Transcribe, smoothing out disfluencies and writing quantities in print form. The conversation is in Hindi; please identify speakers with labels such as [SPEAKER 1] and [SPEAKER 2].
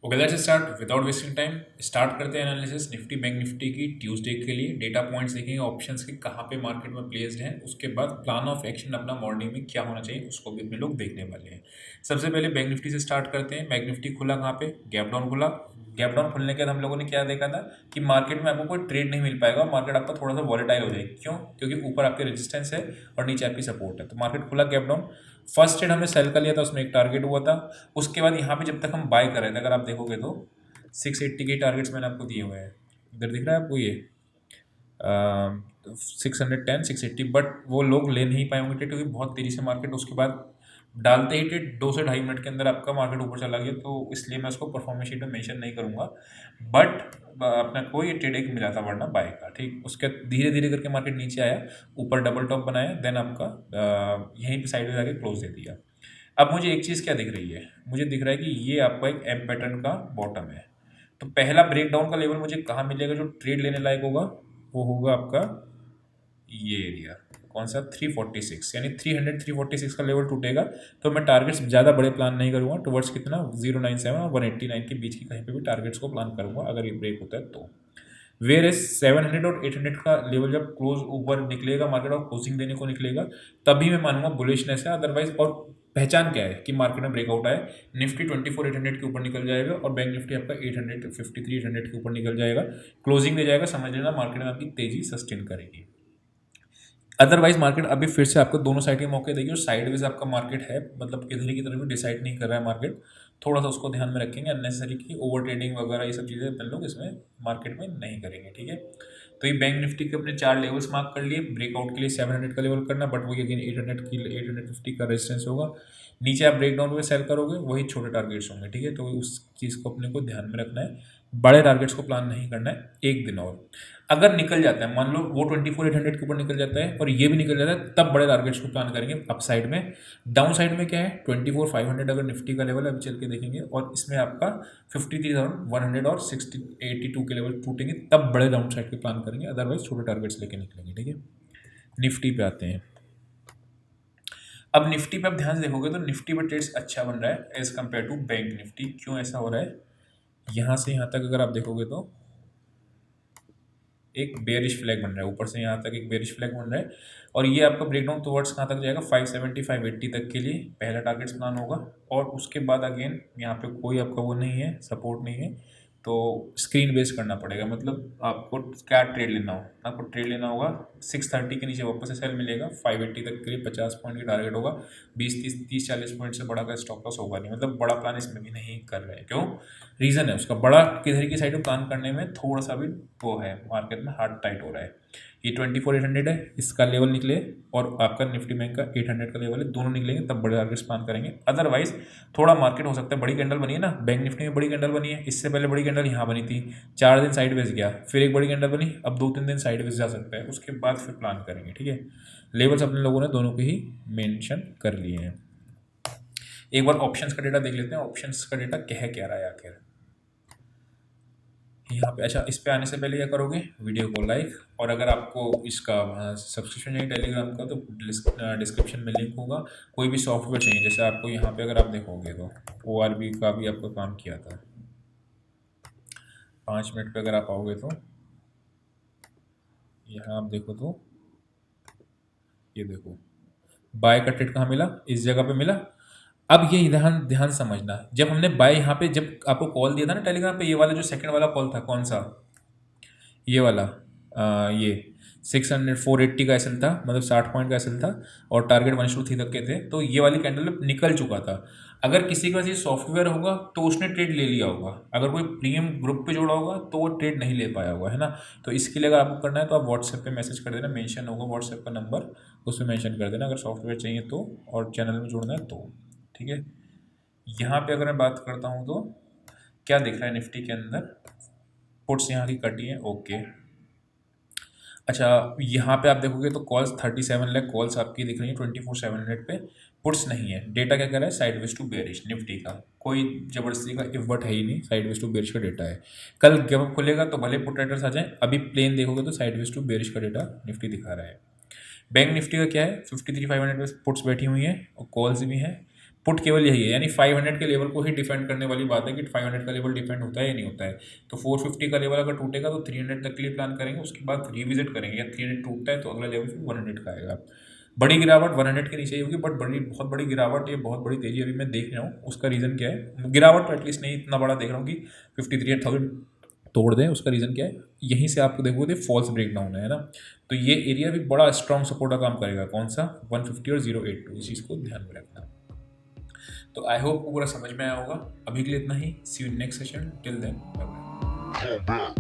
[SPEAKER 1] Okay, let's start without wasting time. Start करते हैं एनालिसिस निफ्टी बैंक निफ्टी की ट्यूसडे के लिए। डेटा पॉइंट्स देखेंगे, ऑप्शंस के कहाँ पे मार्केट में प्लेस्ड हैं, उसके बाद प्लान ऑफ एक्शन अपना मॉर्निंग में क्या होना चाहिए उसको भी अपने लोग देखने वाले हैं। सबसे पहले बैंक निफ्टी से स्टार्ट करते हैं। बैंक निफ्टी खुला कहाँ पे? गैप डाउन खुला। गैप डाउन खुलने के बाद हम लोगों ने क्या देखा था कि मार्केट में आपको कोई ट्रेड नहीं मिल पाएगा, मार्केट आपका थोड़ा सा वॉलेटाइल हो जाएगी। क्यों? क्योंकि ऊपर आपके रेजिस्टेंस है और नीचे आपकी सपोर्ट है। तो मार्केट खुला गैप डाउन। फर्स्ट ट्रेड हमने सेल कर लिया था, उसमें एक टारगेट हुआ था। उसके बाद यहाँ पे जब तक हम बाय कर रहे थे, अगर आप देखोगे तो 680 के टारगेट्स मैंने आपको दिए हुए हैं। इधर दिख रहा है आपको ये 610 680, बट वो लोग ले नहीं पाए होंगे क्योंकि बहुत तेज़ी से मार्केट उसके बाद डालते ही ट्रेड 2 से 2.5 मिनट के अंदर आपका मार्केट ऊपर चला गया। तो इसलिए मैं उसको परफॉर्मेंस शीट में मेंशन नहीं करूंगा, बट अपना कोई ट्रेड एक मिला था वरना बाय का। ठीक, उसके धीरे धीरे करके मार्केट नीचे आया, ऊपर डबल टॉप बनाया, देन आपका यहीं पे साइड में जाके क्लोज दे दिया। अब मुझे एक चीज़ क्या दिख रही है, मुझे दिख रहा है कि ये आपका एक एम पैटर्न का बॉटम है। तो पहला ब्रेकडाउन का लेवल मुझे कहाँ मिलेगा जो ट्रेड लेने लायक होगा? वो होगा आपका ये एरिया। कौन सा? 346, यानी 346 का लेवल टूटेगा तो मैं टारगेट्स ज़्यादा बड़े प्लान नहीं करूँगा। टुवर्ड्स कितना? 097 और 189 के बीच की कहीं पे भी टारगेट्स को प्लान करूँगा अगर ये ब्रेक होता है तो। वेयर एज 700 और 800 का लेवल जब क्लोज ऊपर निकलेगा मार्केट और क्लोजिंग देने को निकलेगा, तभी मैं मानूंगा बुलिशनेस है। अदरवाइज, और पहचान क्या है कि मार्केट में ब्रेकआउट आए, निफ्टी 24,800 के ऊपर निकल जाएगा और बैंक निफ्टी आपका 853 800 के ऊपर निकल जाएगा, क्लोजिंग दे जाएगा, समझ लेना मार्केट में आपकी तेजी सस्टेन करेगी। अदरवाइज मार्केट अभी फिर से आपको दोनों साइड के मौके देगी और साइडवेज आपका मार्केट है, मतलब किधर की तरफ भी डिसाइड नहीं कर रहा है मार्केट। थोड़ा सा उसको ध्यान में रखेंगे, अननेसेसरी की ओवर ट्रेडिंग वगैरह ये सब चीज़ें अपन लोग इसमें मार्केट में नहीं करेंगे। ठीक है, तो ये बैंक निफ्टी के अपने 4 लेवल्स मार्क कर लिए। ब्रेकआउट के लिए 700 का लेवल करना, बट वही अगेन 850 का रेजिस्टेंस होगा। नीचे आप ब्रेकडाउन पे सेल करोगे, वही छोटे टारगेट्स होंगे। ठीक है, तो उस चीज़ को अपने को ध्यान में रखना है, बड़े टारगेट्स को प्लान नहीं करना है एक दिन और। अगर निकल जाता है, मान लो वो 24,800 के ऊपर निकल जाता है और ये भी निकल जाता है, तब बड़े टारगेट्स को प्लान करेंगे अप साइड में। डाउन साइड में क्या है? 24,500 अगर निफ्टी का लेवल है, अभी चल के देखेंगे, और इसमें आपका 53,100 और 82 के लेवल टूटेंगे, तब बड़े डाउन साइड के प्लान करेंगे। अदरवाइज छोटे टारगेट्स लेके निकलेंगे। ठीक है, निफ्टी पे आते हैं। अब निफ्टी पे आप ध्यान से देखोगे तो निफ्टी पे ट्रेड्स अच्छा बन रहा है as compare to bank Nifty. क्यों ऐसा हो रहा है? यहाँ से यहाँ तक अगर आप देखोगे तो एक बेयरिश फ्लैग बन रहा है, ऊपर से यहाँ तक एक बेयरिश फ्लैग बन रहा है, और ये आपका ब्रेकडाउन टुवर्ड्स कहाँ तक जाएगा? 570 580 तक के लिए पहला टारगेट्स प्लान होगा। और उसके बाद अगेन यहाँ पे कोई आपका वो नहीं है, सपोर्ट नहीं है, तो स्क्रीन बेस करना पड़ेगा। मतलब आपको क्या ट्रेड लेना हो, आपको ट्रेड लेना होगा 630 के नीचे वापस से सेल मिलेगा, 580 तक के लिए 50 पॉइंट का टारगेट होगा। 20 30 30 40 पॉइंट से बड़ा का स्टॉप लॉस होगा नहीं, मतलब बड़ा प्लान इसमें भी नहीं कर रहे हैं। क्यों? रीज़न है उसका, बड़ा किधर की साइड में प्लान करने में थोड़ा सा भी वो है, मार्केट में हार्ड टाइट हो रहा है। ये 24,800 है, इसका लेवल निकले और आपका निफ्टी बैंक का 800 का लेवल है, दोनों निकलेंगे तब बड़े टारगेट्स प्लान करेंगे। अदरवाइज थोड़ा मार्केट हो सकता है, बड़ी कैंडल बनी है ना बैंक निफ्टी में, बड़ी कैंडल बनी है, इससे पहले बड़ी कैंडल यहाँ बनी थी, 4 दिन साइडवेज गया, फिर एक बड़ी कैंडल बनी, अब 2 3 दिन साइडवेज जा सकता है, उसके बाद फिर प्लान करेंगे। ठीक है, लेवल्स अपने लोगों ने दोनों के ही मेंशन कर लिए हैं। एक बार ऑप्शंस का डेटा देख लेते हैं, ऑप्शंस का डेटा कह क्या रहा है आखिर यहाँ पे। अच्छा, इस पे आने से पहले क्या करोगे? वीडियो को लाइक, और अगर आपको इसका सब्सक्रिप्शन चाहिए टेलीग्राम का तो डिस्क्रिप्शन में लिंक होगा। कोई भी सॉफ्टवेयर चाहिए, जैसे आपको यहाँ पे अगर आप देखोगे तो ORB का भी आपको काम किया था। 5 मिनट पे अगर आप आओगे तो यहाँ आप देखो तो ये देखो, बाय का ट्रेड कहाँ मिला? इस जगह पे मिला। अब ये ध्यान ध्यान समझना, जब हमने बाय यहाँ पे जब आपको कॉल दिया था ना टेलीग्राम पे, ये वाला जो सेकंड वाला कॉल था, कौन सा? ये वाला ये 480 का एसल था, मतलब 60 पॉइंट का एसल था, और टारगेट 1 to 3 तक के थे, तो ये वाली कैंडल निकल चुका था। अगर किसी के पास ये सॉफ्टवेयर होगा तो उसने ट्रेड ले लिया होगा, अगर कोई प्रीमियम ग्रुप पे जोड़ा होगा तो वो ट्रेड नहीं ले पाया होगा, है ना। तो इसके लिए अगर आपको करना है तो आप व्हाट्सएप पे मैसेज कर देना, मेंशन होगा व्हाट्सएप का नंबर, उस पर मेंशन कर देना अगर सॉफ्टवेयर चाहिए तो, और चैनल में जुड़ना है तो। ठीक है, यहाँ पे अगर मैं बात करता हूँ तो क्या दिख रहा है निफ्टी के अंदर? पुट्स यहाँ की कटी है, ओके। अच्छा, यहाँ पे आप देखोगे तो कॉल्स 37 लाख कॉल्स आपकी दिख रही है 24/7 पे, पुट्स नहीं है। डेटा क्या कर रहा है? साइडवेज टू बेरिश निफ्टी का, कोई जबरदस्ती का इफ बट है ही नहीं, साइडवेज टू बेरिश का डेटा है। कल जब खुलेगा तो भले पुट राइटर्स आ जाए, अभी प्लेन देखोगे तो साइडवेज टू बेरिश का डेटा निफ्टी दिखा रहा है। बैंक निफ्टी का क्या है? 53,500 पे पुट्स बैठी हुई हैं और कॉल्स भी हैं, पुट केवल यही है, यानी 500 के लेवल को ही डिफेंड करने वाली बात है कि 500 का लेवल डिफेंड होता है या नहीं होता है। तो 450 का लेवल अगर टूटेगा तो 300 तक के लिए प्लान करेंगे, उसके बाद रिविजिट करेंगे, या 300 टूटता है तो अगला लेवल फिर 100 का आएगा। बड़ी गिरावट 100 के नीचे ही होगी, बट बहुत बड़ी गिरावट, ये बहुत बड़ी तेजी अभी मैं देख रहा हूँ। उसका रीज़न क्या है, गिरावट तो एटलीस्ट नहीं इतना बड़ा देख रहा हूँ कि 53,000 तोड़ दें। उसका रीज़न क्या है, यहीं से आपको देखोगे फॉल्स ब्रेकडाउन है ना, तो ये एरिया भी बड़ा स्ट्रॉन्ग सपोर्ट का काम करेगा। कौन सा, 150 और 082, इस चीज़ को ध्यान में रखना। तो आई होप पूरा समझ में आया होगा। अभी के लिए इतना ही, see you next session, till then bye bye.